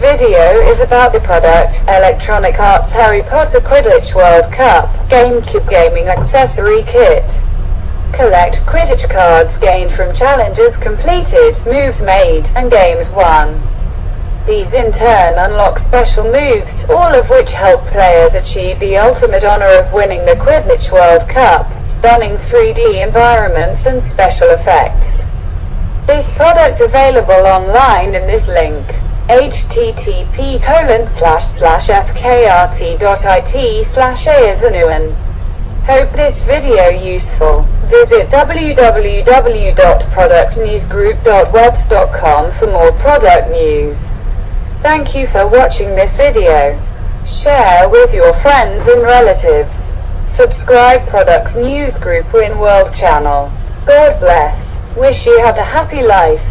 video is about the product, Electronic Arts Harry Potter Quidditch World Cup, Gamecube Gaming Accessory Kit. Collect Quidditch cards gained from challenges completed, moves made, and games won. These in turn unlock special moves, all of which help players achieve the ultimate honor of winning the Quidditch World Cup, stunning 3D environments and special effects. This product available online in this link, http://fkrt.it/azanuan. Hope this video useful. Visit www.productnewsgroup.webs.com for more product news. Thank you for watching this video. Share with your friends and relatives. Subscribe Products News Group in World Channel. God bless. Wish you had a happy life.